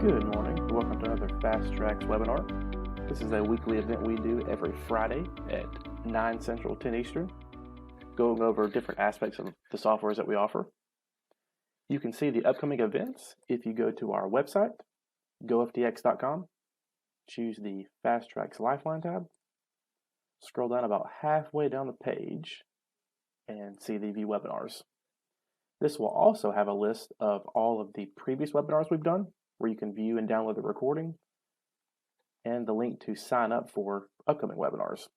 Good morning. Welcome to another FasTrax webinar. This is a weekly event we do every Friday at 9 Central, 10 Eastern, going over different aspects of the softwares that we offer. You can see the upcoming events if you go to our website, goftx.com, choose the FasTrax Lifeline tab, scroll down about halfway down the page, and see the View Webinars. This will also have a list of all of the previous webinars we've done, where you can view and download the recording, and the link to sign up for upcoming webinars.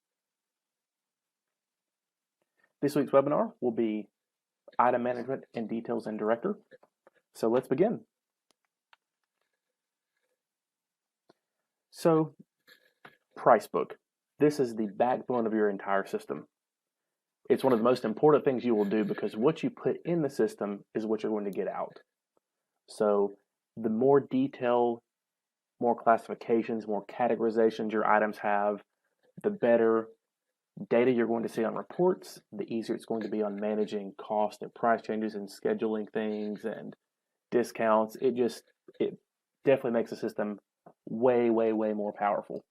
This week's webinar will be Item Management and Details in Director. So let's begin. So, Pricebook. This is the backbone of your entire system. It's one of the most important things you will do because what you put in the system is what you're going to get out. So, the more detail, more classifications, more categorizations your items have, the better data you're going to see on reports, the easier it's going to be on managing cost and price changes and scheduling things and discounts. It definitely makes the system way more powerful.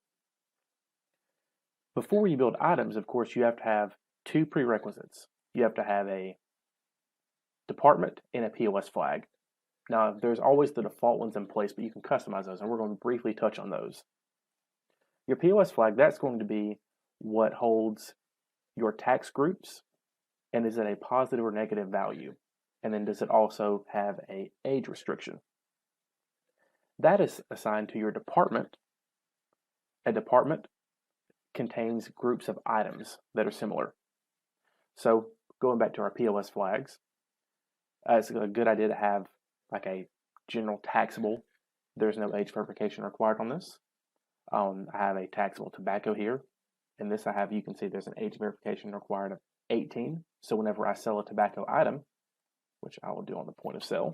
Before you build items, of course, you have to have two prerequisites. You have to have a department and a POS flag. Now, there's always the default ones in place, but you can customize those, and we're going to briefly touch on those. Your POS flag, that's going to be what holds your tax groups, and is it a positive or negative value? And then does it also have an age restriction? That is assigned to your department. A department contains groups of items that are similar. So, going back to our POS flags, it's a good idea to have like a general taxable. There's no age verification required on this. I have a taxable tobacco here. In this I have, you can see there's an age verification required of 18. So whenever I sell a tobacco item, which I will do on the point of sale,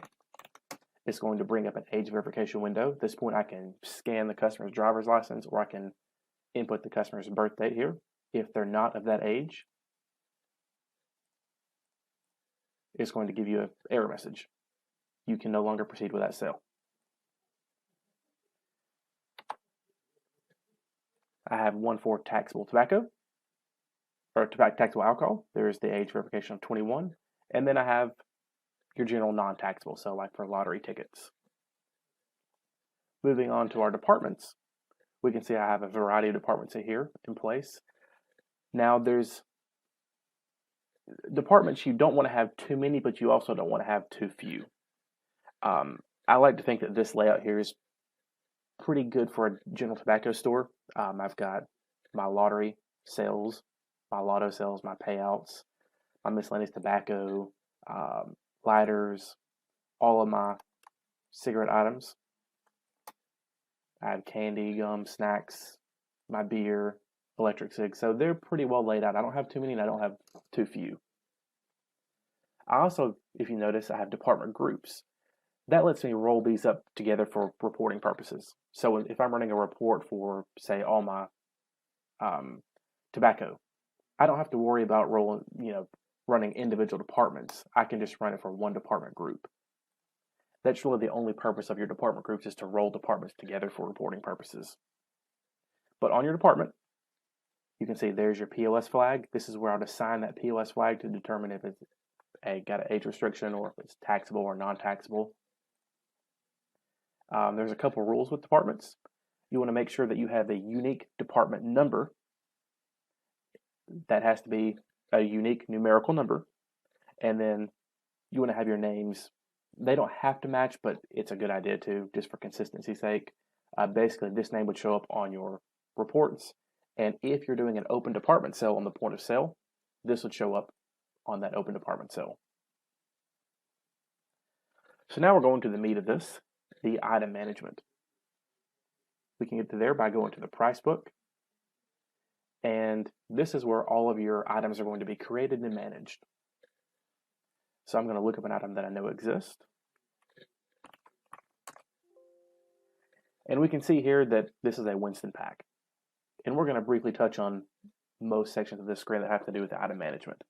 it's going to bring up an age verification window. At this point I can scan the customer's driver's license, or I can input the customer's birth date here. If they're not of that age, it's going to give you an error message. You can no longer proceed with that sale. I have one for taxable tobacco, or taxable alcohol. There's the age verification of 21. And then I have your general non-taxable, so like for lottery tickets. Moving on to our departments, we can see I have a variety of departments here in place. Now there's departments you don't want to have too many, but you also don't want to have too few. I like to think that this layout here is pretty good for a general tobacco store. I've got my lottery sales, my lotto sales, my payouts, my miscellaneous tobacco, lighters, all of my cigarette items. I have candy, gum, snacks, my beer, electric cigs. So they're pretty well laid out. I don't have too many and I don't have too few. I also, if you notice, I have department groups. That lets me roll these up together for reporting purposes. So if I'm running a report for, say, all my tobacco, I don't have to worry about running individual departments. I can just run it for one department group. That's really the only purpose of your department groups, is to roll departments together for reporting purposes. But on your department, you can see there's your POS flag. This is where I'd assign that POS flag to determine if it's got an age restriction or if it's taxable or non-taxable. There's a couple rules with departments. You want to make sure that you have a unique department number. That has to be a unique numerical number. And then you want to have your names. They don't have to match, but it's a good idea to, just for consistency's sake. Basically, this name would show up on your reports. And if you're doing an open department sale on the point of sale, this would show up on that open department sale. So now we're going to the meat of this, the item management. We can get to there by going to the Pricebook. And this is where all of your items are going to be created and managed. So I'm going to look up an item that I know exists. And we can see here that this is a Winston pack. And we're going to briefly touch on most sections of this screen that have to do with item management.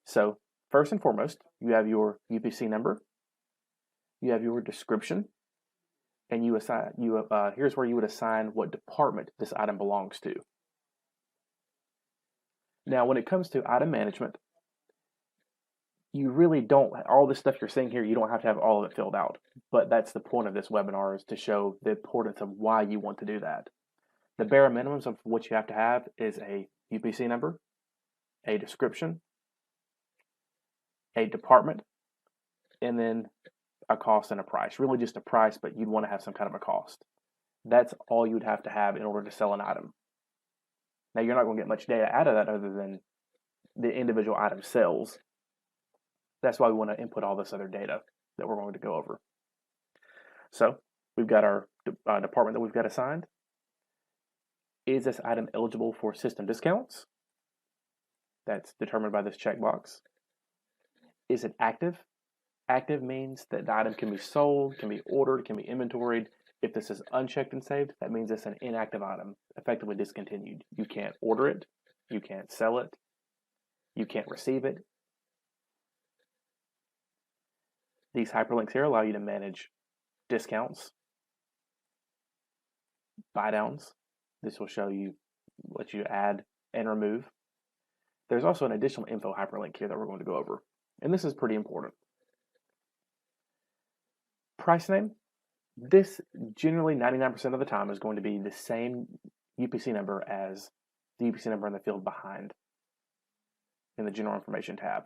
So first and foremost, you have your UPC number, you have your description, and you assign here's where you would assign what department this item belongs to. Now, when it comes to item management, you really don't, all this stuff you're seeing here, you don't have to have all of it filled out. But that's the point of this webinar, is to show the importance of why you want to do that. The bare minimums of what you have to have is a UPC number, a description, a department, and then a cost and a price. Really just a price, but you'd want to have some kind of a cost. That's all you'd have to have in order to sell an item. Now, you're not going to get much data out of that other than the individual item sales. That's why we want to input all this other data that we're going to go over. So we've got our department that we've got assigned. Is this item eligible for system discounts? That's determined by this checkbox. Is it active? Active means that the item can be sold, can be ordered, can be inventoried. If this is unchecked and saved, that means it's an inactive item, effectively discontinued. You can't order it, you can't sell it, you can't receive it. These hyperlinks here allow you to manage discounts, buy downs. This will show you what you add and remove. There's also an additional info hyperlink here that we're going to go over, and this is pretty important. Price name. This generally 99% of the time is going to be the same UPC number as the UPC number in the field behind in the General Information tab.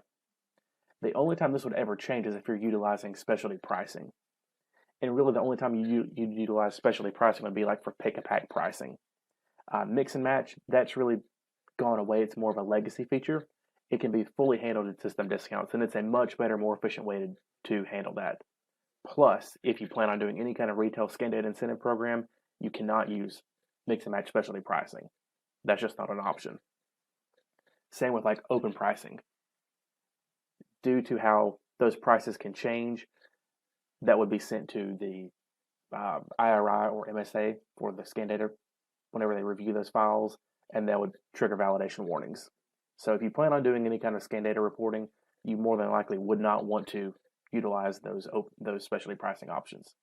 The only time this would ever change is if you're utilizing specialty pricing. And really the only time you utilize specialty pricing would be like for pick-a-pack pricing. Mix and match, that's really gone away. It's more of a legacy feature. It can be fully handled in system discounts, and it's a much better, more efficient way to handle that. Plus, if you plan on doing any kind of retail scan data incentive program, you cannot use mix and match specialty pricing. That's just not an option. Same with like open pricing. Due to how those prices can change, that would be sent to the IRI or MSA for the scan data whenever they review those files, and that would trigger validation warnings. So if you plan on doing any kind of scan data reporting, you more than likely would not want to utilize those specialty pricing options.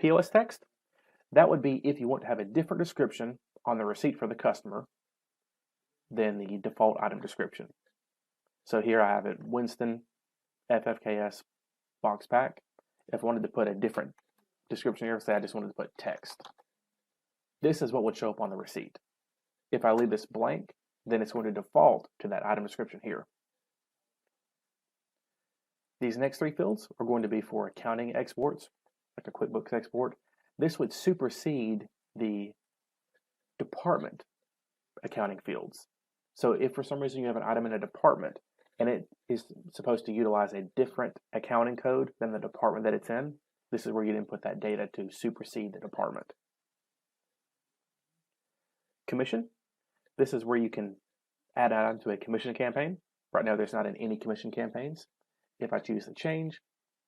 POS text, that would be if you want to have a different description on the receipt for the customer than the default item description. So here I have it, Winston FFKS box pack. If I wanted to put a different description here, say I just wanted to put text. This is what would show up on the receipt. If I leave this blank, then it's going to default to that item description here. These next three fields are going to be for accounting exports, like a QuickBooks export. This would supersede the department accounting fields. So if for some reason you have an item in a department and it is supposed to utilize a different accounting code than the department that it's in, this is where you'd input that data to supersede the department. Commission, this is where you can add item to a commission campaign. Right now there's not in any commission campaigns. If I choose to change,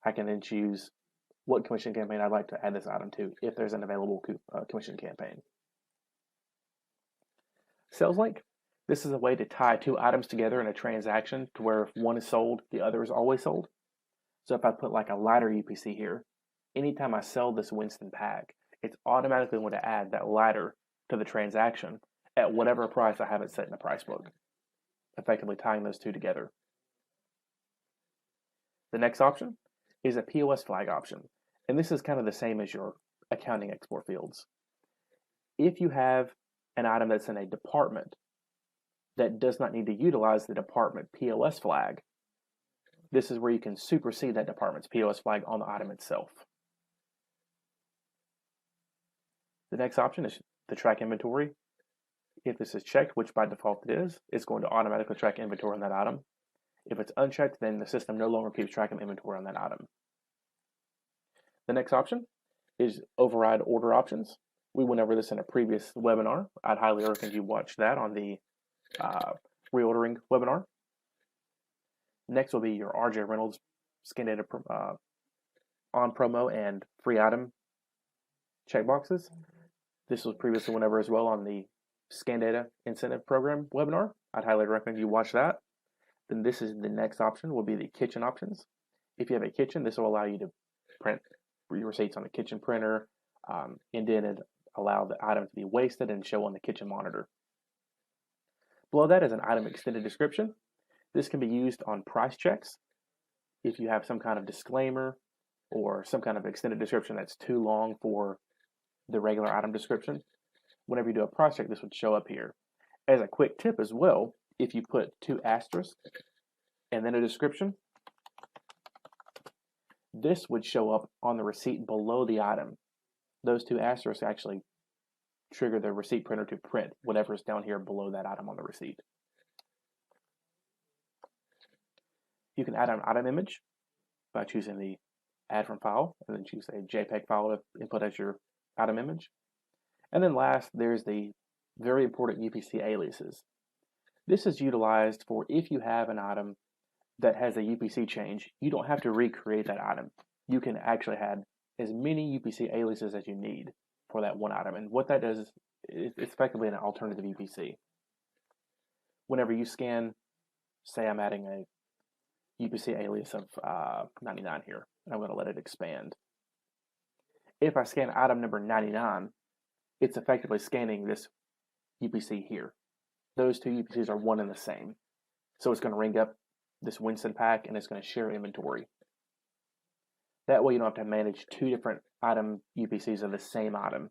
I can then choose what commission campaign I'd like to add this item to if there's an available commission campaign. Sales link. This is a way to tie two items together in a transaction to where if one is sold, the other is always sold. So if I put like a lighter UPC here, anytime I sell this Winston pack, it's automatically going to add that lighter to the transaction at whatever price I have it set in the price book, effectively tying those two together. The next option is a POS flag option, and this is kind of the same as your accounting export fields. If you have an item that's in a department that does not need to utilize the department POS flag, this is where you can supersede that department's POS flag on the item itself. The next option is the track inventory. If this is checked, which by default it is, it's going to automatically track inventory on that item. If it's unchecked, then the system no longer keeps track of inventory on that item. The next option is override order options. We went over this in a previous webinar. I'd highly recommend you watch that on the reordering webinar. Next will be your RJ Reynolds scan data on promo and free item checkboxes. This was previously went over as well on the scan data incentive program webinar. I'd highly recommend you watch that. Then this is the next option will be the kitchen options. If you have a kitchen, this will allow you to print receipts on the kitchen printer, indent and allow the item to be wasted and show on the kitchen monitor. Below that is an item extended description. This can be used on price checks if you have some kind of disclaimer or some kind of extended description that's too long for the regular item description. Whenever you do a price check, this would show up here. As a quick tip as well, if you put 2 asterisks and then a description, this would show up on the receipt below the item. Those 2 asterisks actually trigger the receipt printer to print whatever's down here below that item on the receipt. You can add an item image by choosing the Add from File, and then choose a JPEG file to input as your item image. And then last, there's the very important UPC aliases. This is utilized for if you have an item that has a UPC change, you don't have to recreate that item. You can actually add as many UPC aliases as you need for that one item. And what that does is it's effectively an alternative UPC. Whenever you scan, say I'm adding a UPC alias of 99 here, and I'm going to let it expand. If I scan item number 99, it's effectively scanning this UPC here. Those 2 UPCs are one and the same. So it's going to ring up this Winston pack and it's going to share inventory. That way you don't have to manage 2 different item UPCs of the same item.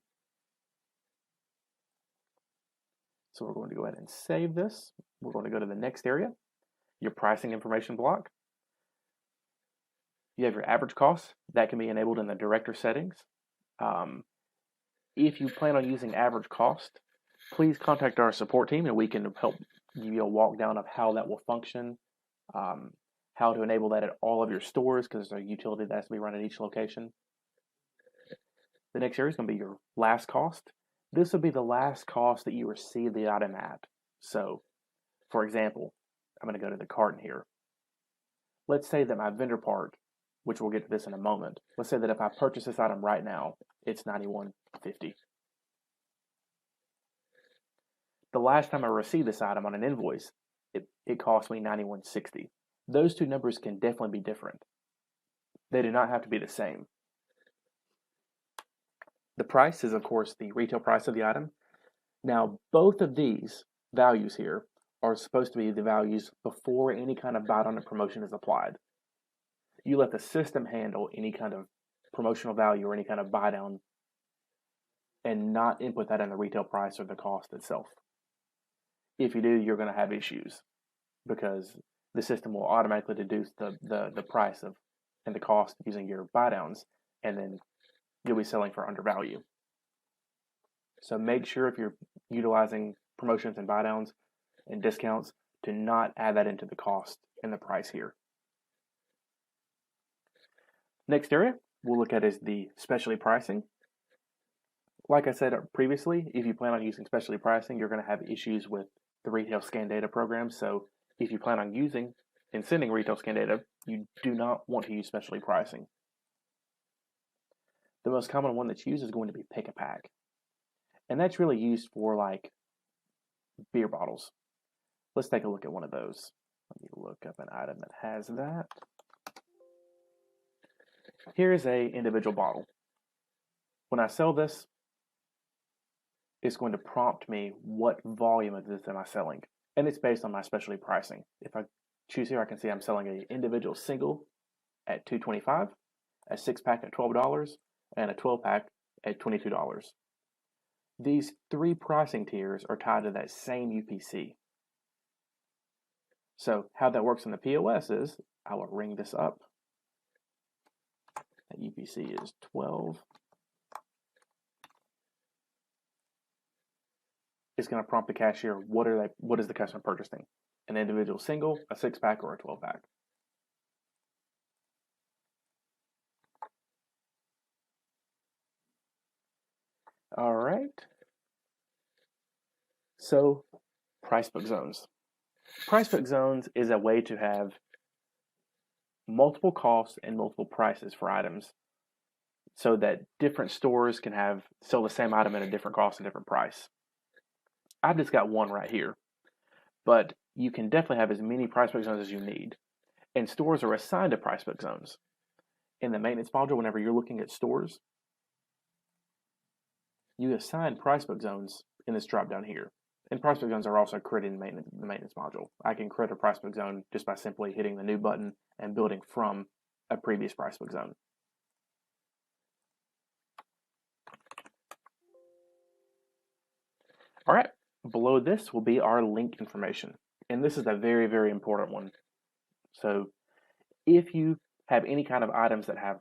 So we're going to go ahead and save this. We're going to go to the next area, your pricing information block. You have your average cost. That can be enabled in the director settings. If you plan on using average cost, please contact our support team and we can help give you a walk down of how that will function, how to enable that at all of your stores because there's a utility that has to be run at each location. The next area is going to be your last cost. This will be the last cost that you receive the item at. So, for example, I'm going to go to the carton here. Let's say that my vendor part, which we'll get to this in a moment, let's say that if I purchase this item right now, it's $91.50. The last time I received this item on an invoice, it cost me $91.60. Those 2 numbers can definitely be different. They do not have to be the same. The price is, of course, the retail price of the item. Now, both of these values here are supposed to be the values before any kind of buy down or promotion is applied. You let the system handle any kind of promotional value or any kind of buy down and not input that in the retail price or the cost itself. If you do, you're going to have issues because the system will automatically deduce the price of and the cost using your buy downs, and then you'll be selling for undervalue. So make sure if you're utilizing promotions and buy downs and discounts to not add that into the cost and the price here. Next area we'll look at is the specialty pricing. Like I said previously, if you plan on using specialty pricing, you're going to have issues with the retail scan data program. So if you plan on using and sending retail scan data, you do not want to use specialty pricing. The most common one that's used is going to be pick a pack. And that's really used for like beer bottles. Let's take a look at one of those. Let me look up an item that has that. Here's an individual bottle. When I sell this, it's going to prompt me what volume of this am I selling. And it's based on my specialty pricing. If I choose here, I can see I'm selling an individual single at $2.25, a 6-pack at $12, and a 12-pack at $22. These 3 pricing tiers are tied to that same UPC. So how that works in the POS is, I will ring this up. That UPC is 12. It's going to prompt the cashier, what is the customer purchasing? An individual single, a 6-pack, or a 12-pack? All right. So, Pricebook zones. Pricebook zones is a way to have multiple costs and multiple prices for items so that different stores can sell the same item at a different cost and different price. I've just got one right here, but you can definitely have as many Pricebook zones as you need. And stores are assigned to Pricebook zones. in the maintenance module, whenever you're looking at stores, you assign Pricebook zones in this drop down here. And Pricebook zones are also created in the maintenance module. I can create a Pricebook zone just by simply hitting the new button and building from a previous Pricebook zone. All right, below this will be our link information. And this is a very, very important one. So if you have any kind of items that have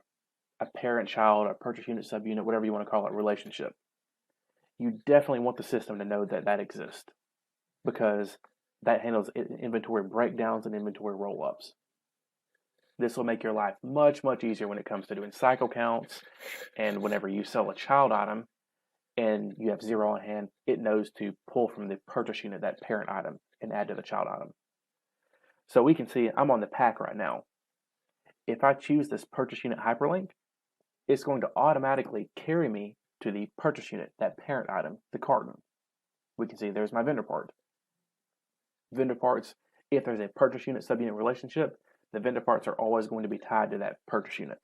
a parent-child, a purchase unit, subunit, whatever you want to call it, relationship, you definitely want the system to know that that exists, because that handles inventory breakdowns and inventory roll-ups. This will make your life much, much easier when it comes to doing cycle counts, and whenever you sell a child item and you have 0 on hand, it knows to pull from the purchase unit that parent item and add to the child item. So we can see I'm on the pack right now. If I choose this purchase unit hyperlink, it's going to automatically carry me to the purchase unit, that parent item, the carton. We can see there's my vendor part. Vendor parts, if there's a purchase unit subunit relationship, the vendor parts are always going to be tied to that purchase unit.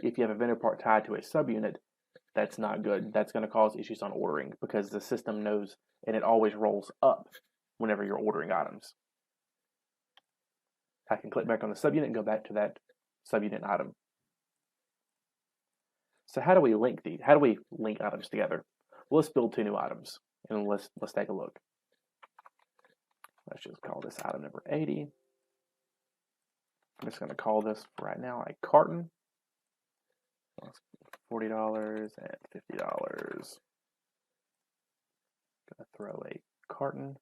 If you have a vendor part tied to a subunit, that's not good. That's going to cause issues on ordering, because the system knows, and it always rolls up whenever you're ordering items. I can click back on the subunit and go back to that subunit item. So how do we link these? How do we link items together? Well, let's build 2 new items, and let's take a look. Let's just call this item number 80. I'm just going to call this right now a carton. $40 and $50. Going to throw a carton.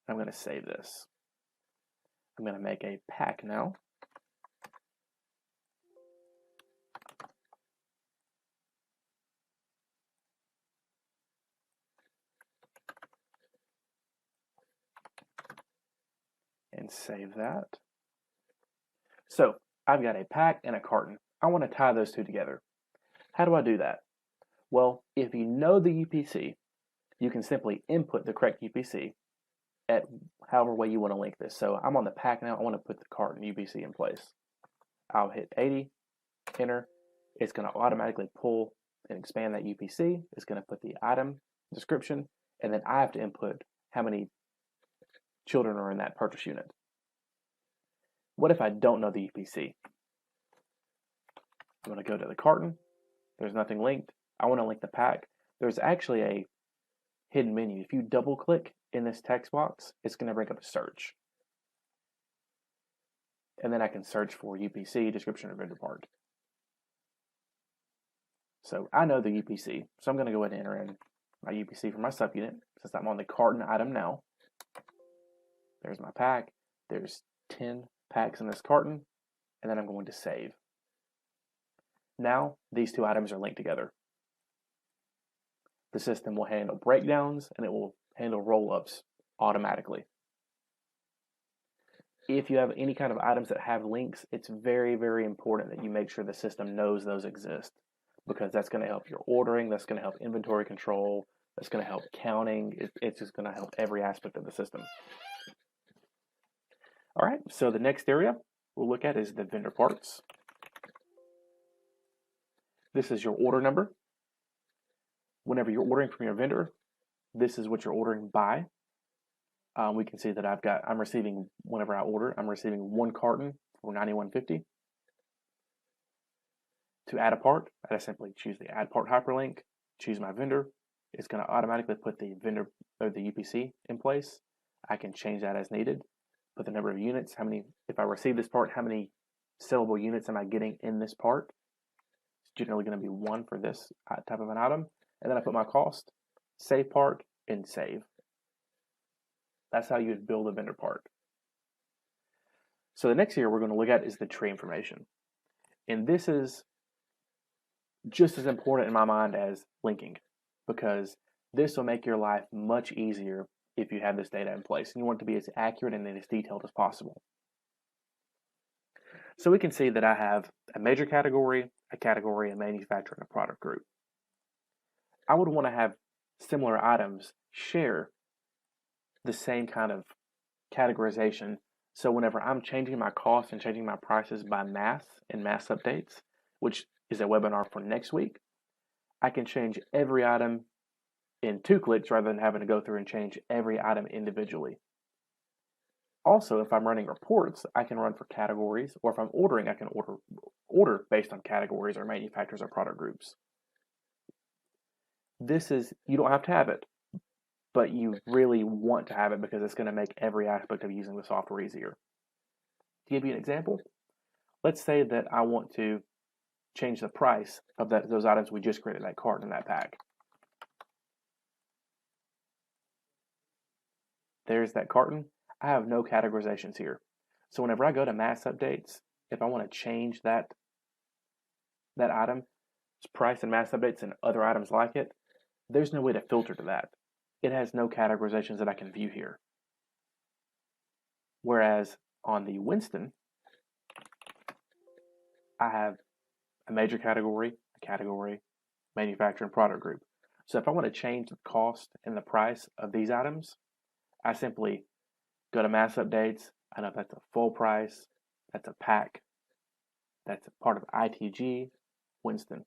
I'm going to save this. I'm going to make a pack now. And save that. So I've got a pack and a carton. I want to tie those 2 together. How do I do that? Well, if you know the UPC, you can simply input the correct UPC at however way you want to link this. So I'm on the pack now. I want to put the carton UPC in place. I'll hit 80, enter. It's going to automatically pull and expand that UPC. It's going to put the item description, and then I have to input how many children are in that purchase unit. What if I don't know the UPC? I'm going to go to the carton. There's nothing linked. I want to link the pack. There's actually a hidden menu. If you double click in this text box, it's going to bring up a search. And then I can search for UPC, description, or vendor part. So I know the UPC. So I'm going to go ahead and enter in my UPC for my subunit, since I'm on the carton item now. There's my pack. There's 10 packs in this carton. And then I'm going to save. Now these 2 items are linked together. The system will handle breakdowns and it will handle roll-ups automatically. If you have any kind of items that have links, it's very, very important that you make sure the system knows those exist, because that's going to help your ordering, that's going to help inventory control, that's going to help counting. It's just going to help every aspect of the system. All right, so the next area we'll look at is the vendor parts. This is your order number. Whenever you're ordering from your vendor, this is what you're ordering by. We can see that I'm receiving, whenever I order, I'm receiving 1 carton for $91.50. To add a part, I simply choose the add part hyperlink, choose my vendor. It's going to automatically put the vendor or the UPC in place. I can change that as needed. Put the number of units, if I receive this part, how many sellable units am I getting in this part? It's generally going to be 1 for this type of an item. And then I put my cost, save part, and save. That's how you would build a vendor part. So the next area we're going to look at is the tree information. And this is just as important in my mind as linking, because this will make your life much easier if you have this data in place and you want it to be as accurate and as detailed as possible. So we can see that I have a major category, a manufacturer, and a product group. I would want to have similar items share the same kind of categorization So whenever I'm changing my costs and changing my prices by mass and mass updates, which is a webinar for next week, I can change every item in 2 clicks rather than having to go through and change every item individually. Also, if I'm running reports, I can run for categories, or if I'm ordering, I can order based on categories or manufacturers or product groups. You don't have to have it, but you really want to have it because it's going to make every aspect of using the software easier. To give you an example, let's say that I want to change the price of those items we just created, that cart and that pack. There's that carton. I have no categorizations here. So whenever I go to mass updates, if I want to change that item's price and mass updates and other items like it, there's no way to filter to that. It has no categorizations that I can view here. Whereas on the Winston, I have a major category, a category, manufacturer, and product group. So if I want to change the cost and the price of these items, I simply go to mass updates. I know that's a full price, that's a pack, that's a part of ITG, Winston.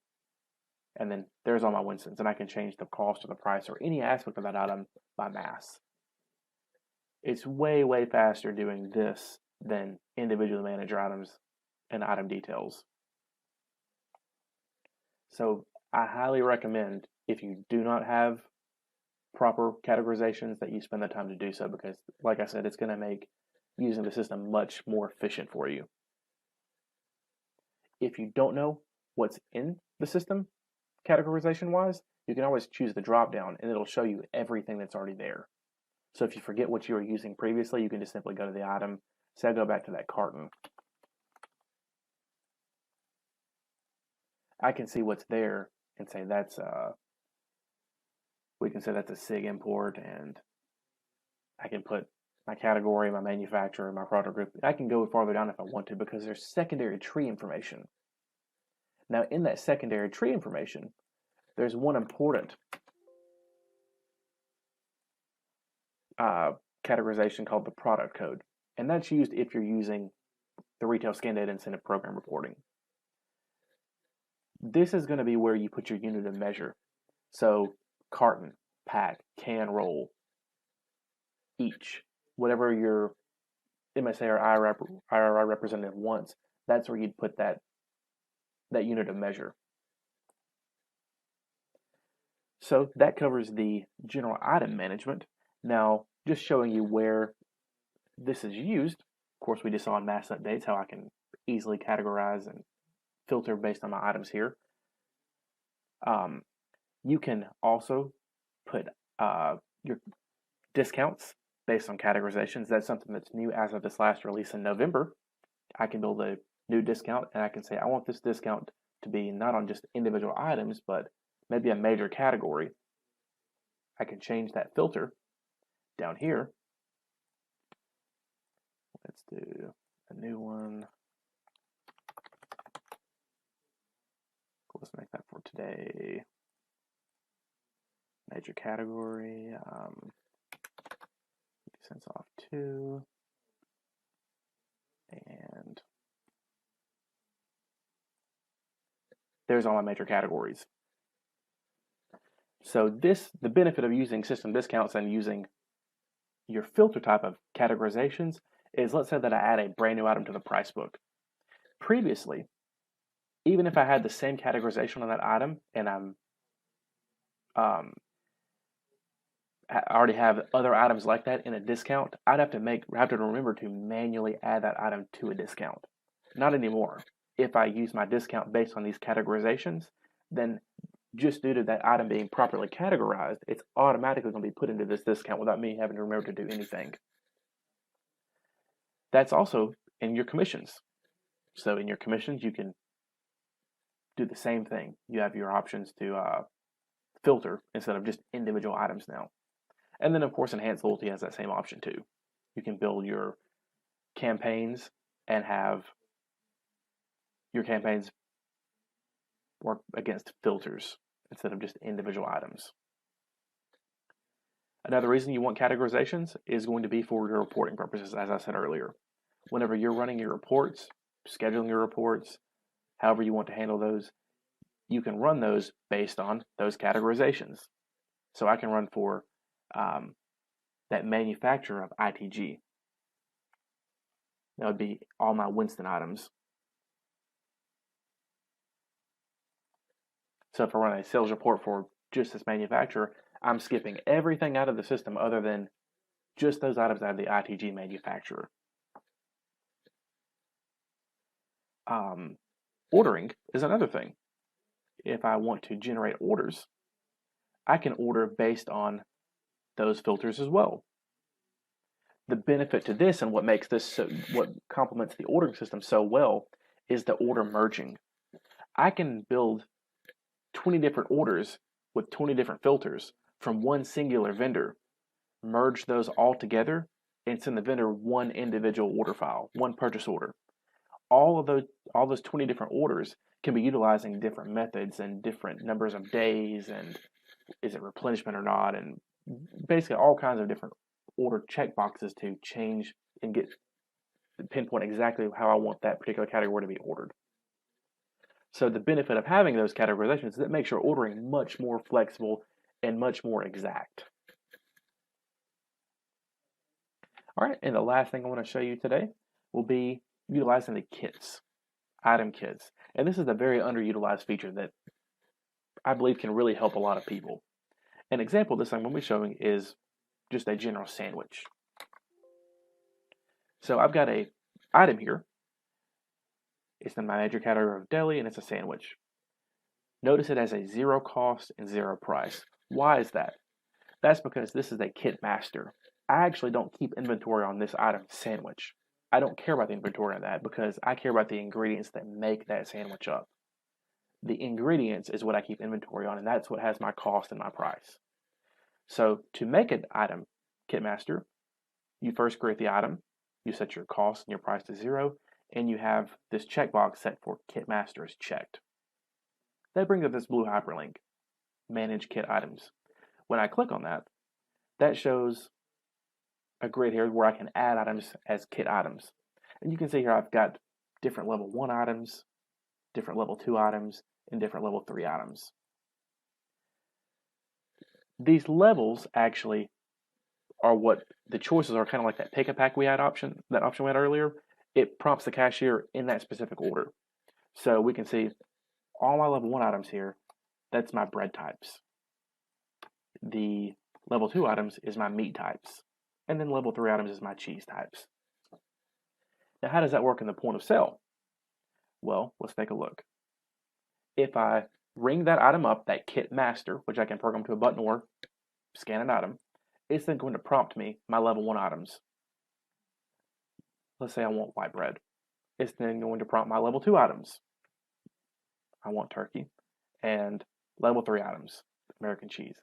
And then there's all my Winstons, and I can change the cost or the price or any aspect of that item by mass. It's way, way faster doing this than individually manage your items and item details. So I highly recommend, if you do not have proper categorizations, that you spend the time to do so, because like I said, it's going to make using the system much more efficient for you. If you don't know what's in the system categorization wise, you can always choose the drop down and it'll show you everything that's already there. So if you forget what you were using previously, you can just simply go to the item. Say I go back to that carton. I can see what's there and say that's we can say that's a SIG import, and I can put my category, my manufacturer, my product group. I can go farther down if I want to, because there's secondary tree information. Now in that secondary tree information, there's one important categorization called the product code, and that's used if you're using the retail scan data incentive program reporting. This is going to be where you put your unit of measure. So carton, pack, can, roll, each, whatever your MSA or IRI representative wants, that's where you'd put that unit of measure. So that covers the general item management. Now, just showing you where this is used. Of course, we just saw in mass updates how I can easily categorize and filter based on my items here. You can also put your discounts based on categorizations. That's something that's new as of this last release in November. I can build a new discount, and I can say I want this discount to be not on just individual items, but maybe a major category. I can change that filter down here. Let's do a new one. Let's make that for today. Major category. 50 cents off 2. And there's all my major categories. So the benefit of using system discounts and using your filter type of categorizations is, let's say that I add a brand new item to the Pricebook. Previously, even if I had the same categorization on that item and I already have other items like that in a discount, I'd have to remember to manually add that item to a discount. Not anymore. If I use my discount based on these categorizations, then just due to that item being properly categorized, it's automatically going to be put into this discount without me having to remember to do anything. That's also in your commissions. So in your commissions, you can do the same thing. You have your options to filter instead of just individual items now. And then, of course, Enhanced Loyalty has that same option too. You can build your campaigns and have your campaigns work against filters instead of just individual items. Another reason you want categorizations is going to be for your reporting purposes, as I said earlier. whenever you're running your reports, scheduling your reports, however you want to handle those, you can run those based on those categorizations. So I can run for that manufacturer of ITG. That would be all my Winston items. So if I run a sales report for just this manufacturer, I'm skipping everything out of the system other than just those items out of the ITG manufacturer. Ordering is another thing. If I want to generate orders, I can order based on those filters as well. The benefit to this and what makes this what complements the ordering system so well is the order merging. I can build 20 different orders with 20 different filters from one singular vendor, merge those all together, and send the vendor one individual order file, one purchase order. All those 20 different orders can be utilizing different methods and different numbers of days, and is it replenishment or not, and basically all kinds of different order checkboxes to change and pinpoint exactly how I want that particular category to be ordered. So the benefit of having those categorizations is that makes your ordering much more flexible and much more exact. All right, and the last thing I want to show you today will be utilizing the kits, item kits. And this is a very underutilized feature that I believe can really help a lot of people. An example of this I'm going to be showing is just a general sandwich. So I've got an item here. It's in my major category of deli, and it's a sandwich. Notice it has a 0 cost and 0 price. Why is that? That's because this is a kit master. I actually don't keep inventory on this item sandwich. I don't care about the inventory on that because I care about the ingredients that make that sandwich up. The ingredients is what I keep inventory on, and that's what has my cost and my price. So to make an item kit master, you first create the item, you set your cost and your price to 0, and you have this checkbox set for kit master is checked. That brings up this blue hyperlink, manage kit items. When I click on that, that shows a grid here where I can add items as kit items. And you can see here I've got different level 1 items, different level 2 items, and different level 3 items. These levels actually are what the choices are, kind of like that pick a pack we had option we had earlier. It prompts the cashier in that specific order. So we can see all my level 1 items here, that's my bread types. The level 2 items is my meat types. And then level 3 items is my cheese types. Now, how does that work in the point of sale? Well, let's take a look. If I ring that item up, that kit master, which I can program to a button or scan an item, it's then going to prompt me my level 1 items. Let's say I want white bread. It's then going to prompt my level 2 items. I want turkey. And level 3 items, American cheese.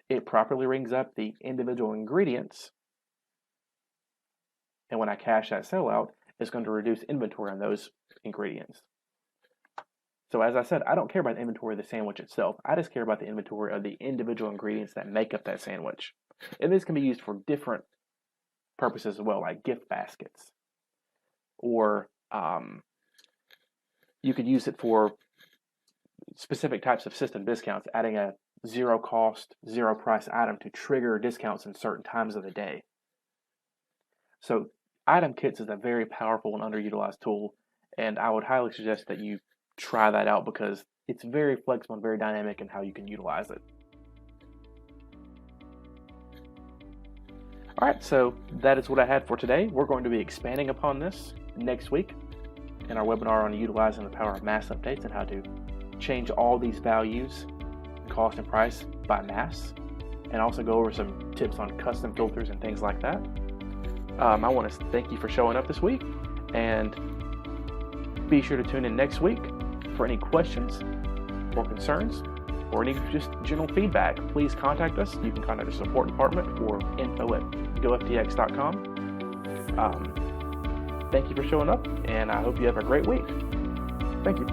It properly rings up the individual ingredients. And when I cash that sale out, it's going to reduce inventory on those ingredients. So as I said, I don't care about the inventory of the sandwich itself. I just care about the inventory of the individual ingredients that make up that sandwich. And this can be used for different purposes as well, like gift baskets. Or you could use it for specific types of system discounts, adding a 0 cost, 0 price item to trigger discounts in certain times of the day. So item kits is a very powerful and underutilized tool, and I would highly suggest that you try that out because it's very flexible and very dynamic in how you can utilize it. All right, so that is what I had for today. We're going to be expanding upon this next week in our webinar on utilizing the power of mass updates and how to change all these values, cost and price, by mass, and also go over some tips on custom filters and things like that. I want to thank you for showing up this week, and be sure to tune in next week for any questions or concerns or any just general feedback. Please contact us. You can contact the support department or info@goftx.com. Thank you for showing up, and I hope you have a great week. Thank you.